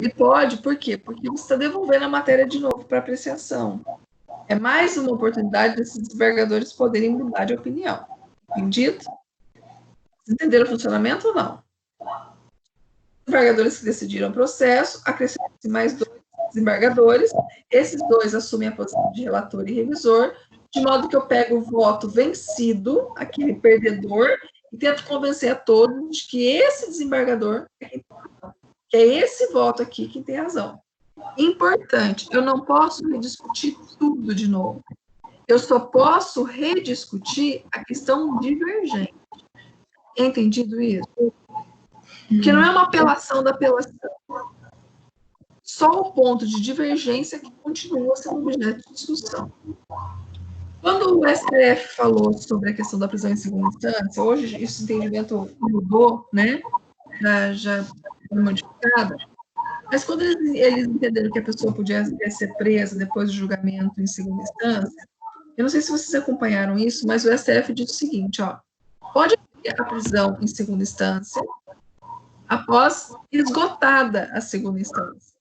Ele pode, por quê? Porque você está devolvendo a matéria de novo para apreciação. É mais uma oportunidade desses desembargadores poderem mudar de opinião. Entendido? Vocês entenderam o funcionamento ou não? Desembargadores que decidiram o processo, acrescentam-se mais 2 desembargadores, esses 2 assumem a posição de relator e revisor, de modo que eu pego o voto vencido, aquele perdedor, e tento convencer a todos de que esse desembargador é quem tem razão, que é esse voto aqui que tem razão. Importante, eu não posso rediscutir tudo de novo. Eu só posso rediscutir a questão divergente. Entendido isso? Porque não é uma apelação da apelação. Só o ponto de divergência que continua sendo objeto de discussão. Quando o STF falou sobre a questão da prisão em segunda instância, hoje esse entendimento mudou, né? Já foi modificado. Mas quando eles entenderam que a pessoa podia ser presa depois do julgamento em segunda instância, eu não sei se vocês acompanharam isso, mas o STF disse o seguinte, ó, pode haver a prisão em segunda instância após esgotada a segunda instância.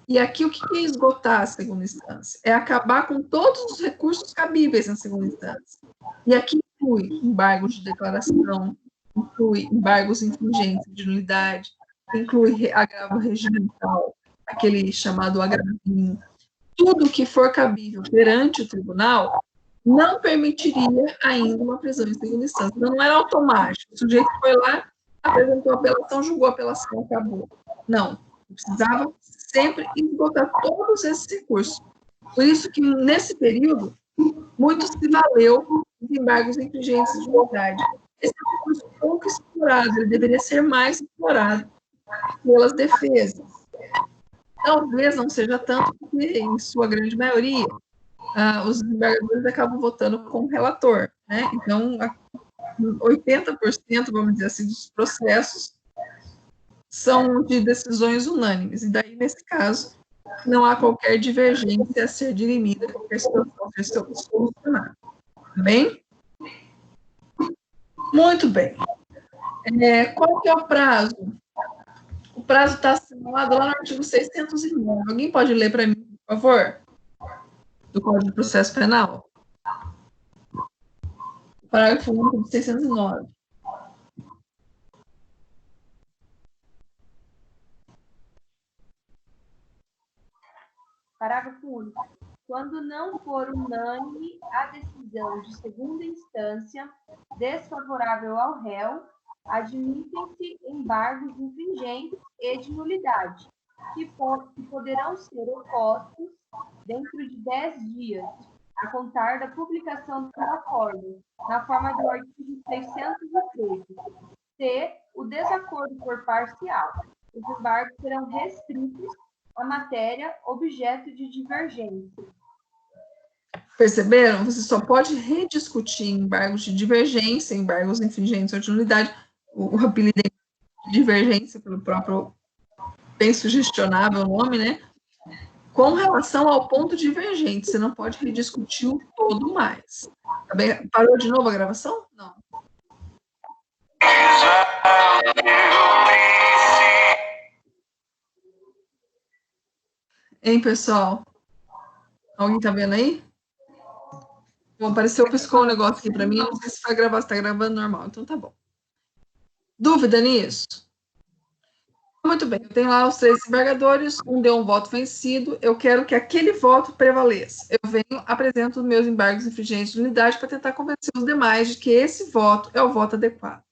E aqui, o que é esgotar a segunda instância? É acabar com todos os recursos cabíveis na segunda instância. E aqui inclui embargos de declaração, inclui embargos infringentes de nulidade, inclui agravo regimental, aquele chamado agravinho. Tudo que for cabível perante o tribunal não permitiria ainda uma prisão em segunda instância. Não era automático. O sujeito foi lá, apresentou a apelação, julgou a apelação, acabou. Não. Precisava sempre esgotar todos esses recursos. Por isso que, nesse período, muito se valeu dos embargos infringentes de nulidade. Esse é um recurso pouco explorado, ele deveria ser mais explorado pelas defesas. Talvez não seja tanto, porque, em sua grande maioria, os desembargadores acabam votando com o relator, né? Então, 80%, vamos dizer assim, dos processos são de decisões unânimes, e daí, nesse caso, não há qualquer divergência a ser dirimida, qualquer situação a ser solucionada. Tá bem? Muito bem. Qual que é o prazo? O prazo está assinalado lá no artigo 609. Alguém pode ler para mim, por favor? Do Código de Processo Penal. Parágrafo único de 609. Parágrafo único. Quando não for unânime a decisão de segunda instância desfavorável ao réu, admitem-se embargos infringentes e de nulidade, que poderão ser opostos dentro de 10 dias, a contar da publicação do acordo, na forma do artigo 613, se o desacordo for parcial. Os embargos serão restritos à matéria objeto de divergência. Perceberam? Você só pode rediscutir embargos de divergência, embargos infringentes ou de nulidade, o apelido de divergência pelo próprio bem sugestionável nome, né? Com relação ao ponto divergente, você não pode rediscutir o todo mais. Tá bem? Parou de novo a gravação? Não. Hein, pessoal? Alguém tá vendo aí? Bom, apareceu, piscou um negócio aqui para mim, não sei se vai gravar, se tá gravando normal, então tá bom. Dúvida nisso? Muito bem, eu tenho lá os 3 desembargadores, um deu um voto vencido, eu quero que aquele voto prevaleça. Eu venho, apresento os meus embargos infringentes de unidade para tentar convencer os demais de que esse voto é o voto adequado.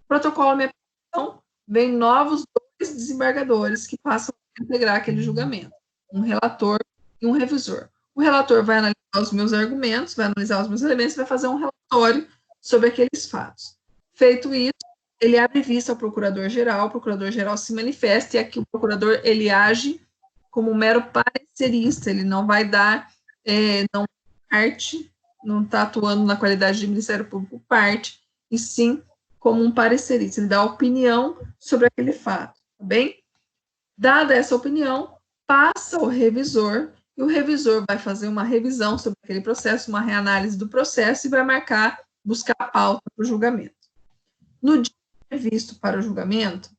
Protocolo minha petição, vem novos 2 desembargadores que passam a integrar aquele julgamento, um relator e um revisor. O relator vai analisar os meus argumentos, vai analisar os meus elementos, vai fazer um relatório sobre aqueles fatos. Feito isso, ele abre vista ao procurador-geral, o procurador-geral se manifesta, e aqui o procurador, ele age como um mero parecerista, ele não vai dar, não parte, não está atuando na qualidade de Ministério Público parte, e sim como um parecerista, ele dá opinião sobre aquele fato, tá bem? Dada essa opinião, passa ao revisor, e o revisor vai fazer uma revisão sobre aquele processo, uma reanálise do processo, e vai buscar a pauta para o julgamento. No dia previsto para o julgamento,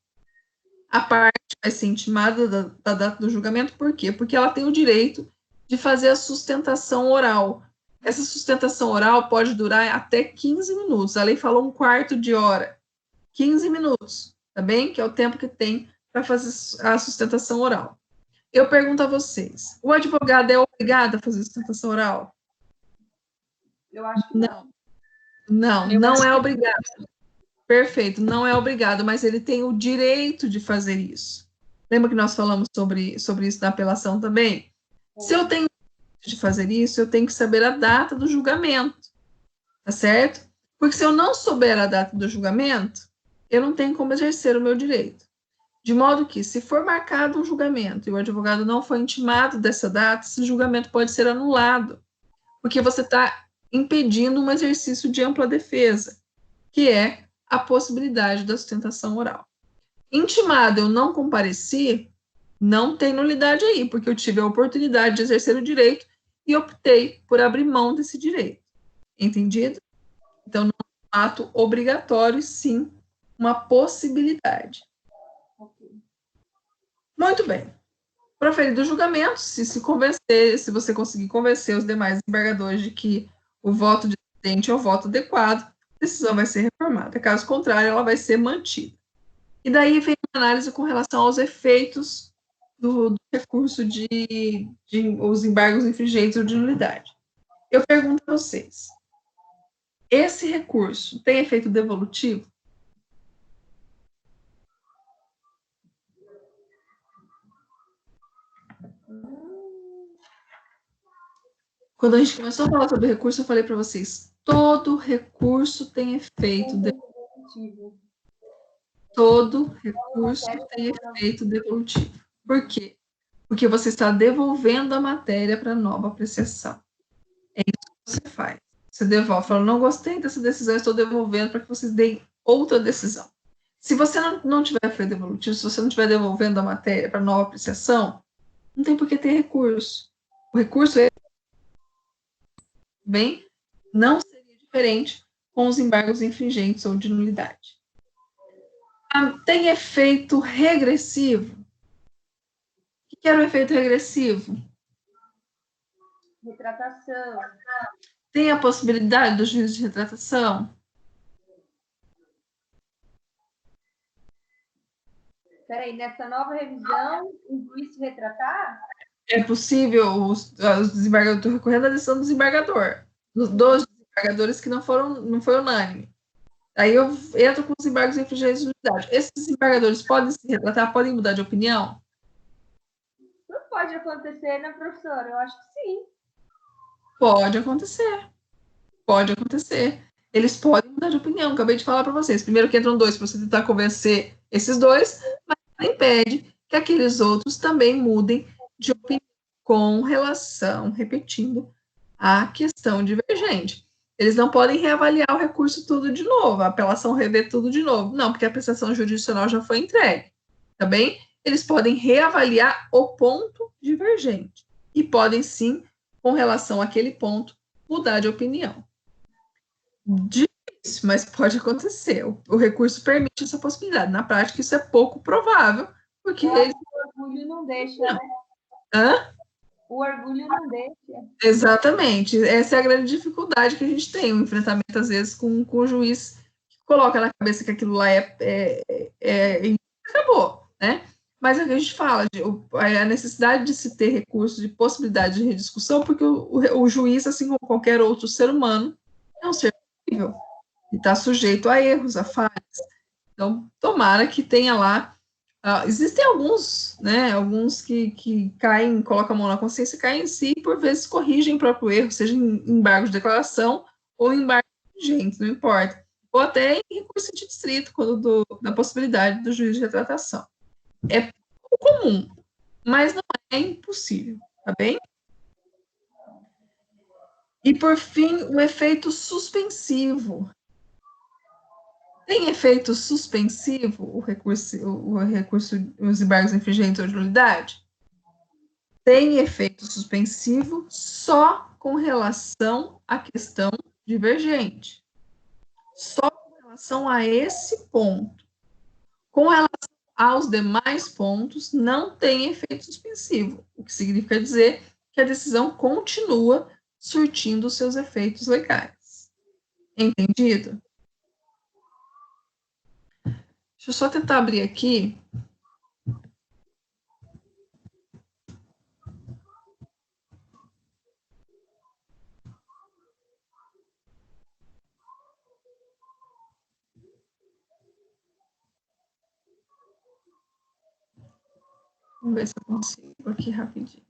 A parte vai ser intimada da data do julgamento, por quê? Porque ela tem o direito de fazer a sustentação oral. Essa sustentação oral pode durar até 15 minutos. A lei falou 1/4 de hora. 15 minutos, tá bem? Que é o tempo que tem para fazer a sustentação oral. Eu pergunto a vocês, o advogado é obrigado a fazer sustentação oral? Eu acho que não. Não é obrigado. Perfeito, não é obrigado, mas ele tem o direito de fazer isso. Lembra que nós falamos sobre isso na apelação também? Se eu tenho o direito de fazer isso, eu tenho que saber a data do julgamento, tá certo? Porque se eu não souber a data do julgamento, eu não tenho como exercer o meu direito. De modo que, se for marcado um julgamento e o advogado não foi intimado dessa data, esse julgamento pode ser anulado, porque você está impedindo um exercício de ampla defesa, que é a possibilidade da sustentação oral. Intimado, eu não compareci, não tem nulidade aí, porque eu tive a oportunidade de exercer o direito e optei por abrir mão desse direito. Entendido? Então, não é um ato obrigatório, sim, uma possibilidade. Muito bem. Proferido o julgamento, se você conseguir convencer os demais embargadores de que o voto dissidente é o voto adequado, a decisão vai ser reformada. Caso contrário, ela vai ser mantida. E daí vem a análise com relação aos efeitos do recurso de os embargos infringentes ou de nulidade. Eu pergunto a vocês, esse recurso tem efeito devolutivo? Quando a gente começou a falar sobre recurso, eu falei para vocês, todo recurso tem efeito devolutivo. Todo recurso tem efeito devolutivo. Por quê? Porque você está devolvendo a matéria para nova apreciação. É isso que você faz. Você devolve, fala, não gostei dessa decisão, estou devolvendo para que vocês deem outra decisão. Se você não tiver efeito devolutivo, se você não estiver devolvendo a matéria para nova apreciação, não tem por que ter recurso. O recurso é bem, não seria diferente com os embargos infringentes ou de nulidade. Tem efeito regressivo? O que era o efeito regressivo? Retratação. Tem a possibilidade do juízo de retratação? Peraí, nessa nova revisão, o juiz se retratar? É possível os desembargadores, estou recorrendo à decisão do desembargador, dos desembargadores que não foi unânime. Aí eu entro com os embargos infringentes de nulidade. Esses desembargadores podem se retratar, podem mudar de opinião? Não pode acontecer, né, professora? Eu acho que sim. Pode acontecer. Pode acontecer. Eles podem mudar de opinião. Acabei de falar para vocês. Primeiro que entram dois para você tentar convencer esses dois, mas não impede que aqueles outros também mudem de opinião com relação, repetindo, à questão divergente. Eles não podem reavaliar o recurso tudo de novo, a apelação rever tudo de novo. Não, porque a apreciação jurisdicional já foi entregue. Tá bem? Eles podem reavaliar o ponto divergente. E podem, sim, com relação àquele ponto, mudar de opinião. Difícil, mas pode acontecer. O recurso permite essa possibilidade. Na prática, isso é pouco provável, porque o orgulho não deixa, né? Hã? O orgulho não deixa. Exatamente. Essa é a grande dificuldade que a gente tem, o enfrentamento, às vezes, com o juiz que coloca na cabeça que aquilo lá e acabou, né? Mas é o que a gente fala, a necessidade de se ter recurso, de possibilidade de rediscussão, porque o juiz, assim como qualquer outro ser humano, é um ser possível e está sujeito a erros, a falhas. Então, tomara que tenha lá. Existem alguns, né? Alguns que caem, colocam a mão na consciência, caem em si e, por vezes, corrigem o próprio erro, seja em embargo de declaração ou em embargo de gente, não importa. Ou até em recurso de distrito, quando da possibilidade do juiz de retratação. É pouco comum, mas não é impossível, tá bem? E, por fim, o efeito suspensivo. Tem efeito suspensivo o recurso, os embargos infringentes ou de nulidade? Tem efeito suspensivo só com relação à questão divergente. Só com relação a esse ponto. Com relação aos demais pontos não tem efeito suspensivo, o que significa dizer que a decisão continua surtindo seus efeitos legais. Entendido? Deixa eu só tentar abrir aqui. Vamos ver se eu consigo aqui rapidinho.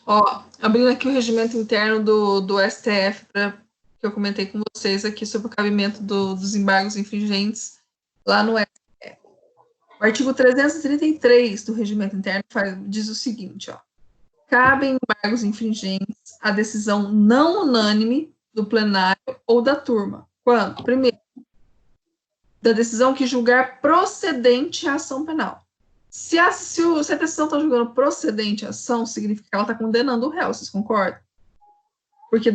Ó, abrindo aqui o regimento interno do STF, que eu comentei com vocês aqui sobre o cabimento dos embargos infringentes lá no STF. O artigo 333 do regimento interno diz o seguinte, ó. Cabem embargos infringentes à decisão não unânime do plenário ou da turma. Quando? Primeiro, da decisão que julgar procedente a ação penal. Se a decisão está julgando procedente a ação, significa que ela está condenando o réu, vocês concordam? Porque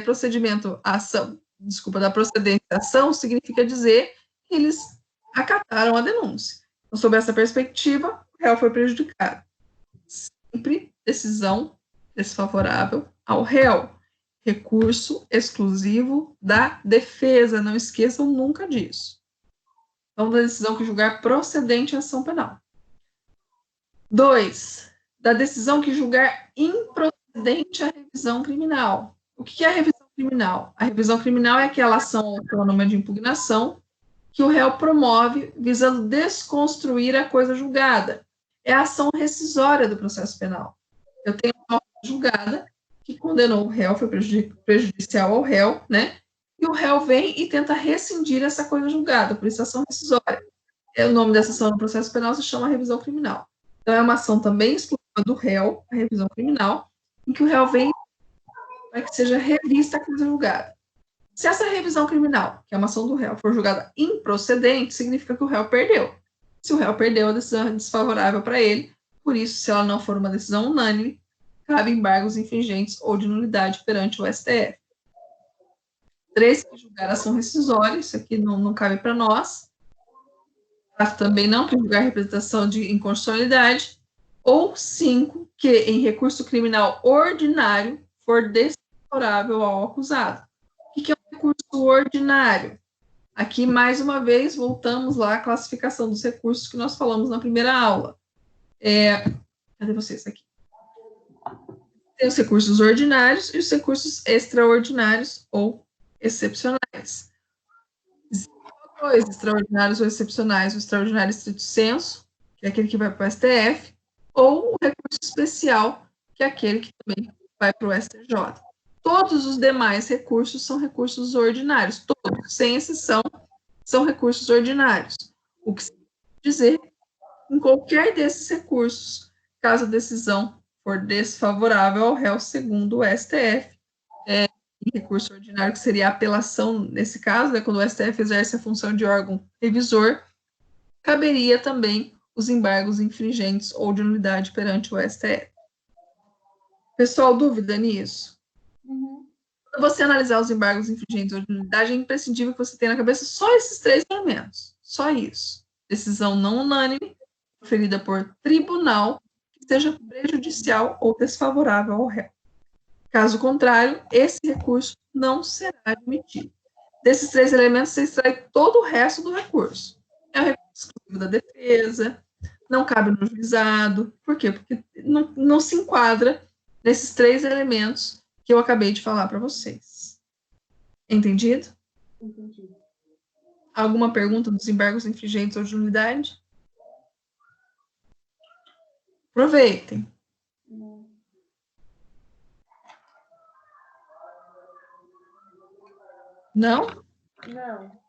procedimento à ação, da procedência à ação, significa dizer que eles acataram a denúncia. Então, sob essa perspectiva, o réu foi prejudicado. Sempre decisão desfavorável ao réu. Recurso exclusivo da defesa, não esqueçam nunca disso. Então, da decisão que julgar procedente a ação penal. 2. Da decisão que julgar improcedente a revisão criminal. O que é a revisão criminal? A revisão criminal é aquela ação autônoma de impugnação que o réu promove visando desconstruir a coisa julgada. É a ação rescisória do processo penal. Eu tenho uma ação julgada que condenou o réu, foi prejudicial ao réu, né? E o réu vem e tenta rescindir essa coisa julgada, por isso ação rescisória. O nome dessa ação no processo penal se chama revisão criminal. Então, é uma ação também exclusiva do réu, a revisão criminal, em que o réu vem para que seja revista a coisa julgada. Se essa revisão criminal, que é uma ação do réu, for julgada improcedente, significa que o réu perdeu. Se o réu perdeu, a decisão é desfavorável para ele, por isso, se ela não for uma decisão unânime, cabe embargos infringentes ou de nulidade perante o STF. 3, que julgar ação rescisória, isso aqui não cabe para nós. 4, também não, que julgar representação de inconstitucionalidade. Ou 5, que em recurso criminal ordinário for desfavorável ao acusado. O que é um recurso ordinário? Aqui, mais uma vez, voltamos lá à classificação dos recursos que nós falamos na primeira aula. Cadê vocês aqui? Tem os recursos ordinários e os recursos extraordinários ou excepcionais. Dois extraordinários ou excepcionais, o extraordinário estrito sensu, que é aquele que vai para o STF, ou o recurso especial, que é aquele que também vai para o STJ. Todos os demais recursos são recursos ordinários, todos, sem exceção, são recursos ordinários. O que significa dizer, em qualquer desses recursos, caso a decisão for desfavorável ao réu, segundo o STF, em recurso ordinário, que seria a apelação, nesse caso, né, quando o STF exerce a função de órgão revisor, caberia também os embargos infringentes ou de nulidade perante o STF. Pessoal, dúvida nisso? Uhum. Quando você analisar os embargos infringentes ou de nulidade, é imprescindível que você tenha na cabeça só esses 3 elementos. Só isso. Decisão não unânime, proferida por tribunal, que seja prejudicial ou desfavorável ao réu. Caso contrário, esse recurso não será admitido. Desses 3 elementos, você extrai todo o resto do recurso. É o recurso exclusivo da defesa, não cabe no juizado. Por quê? Porque não se enquadra nesses 3 elementos que eu acabei de falar para vocês. Entendido? Entendi. Alguma pergunta dos embargos infringentes ou de nulidade? Aproveitem. Não? Não.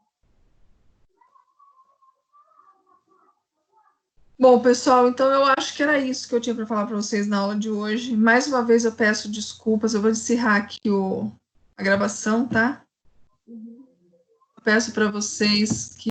Bom, pessoal, então eu acho que era isso que eu tinha para falar para vocês na aula de hoje. Mais uma vez eu peço desculpas, eu vou encerrar aqui a gravação, tá? Uhum. Peço para vocês que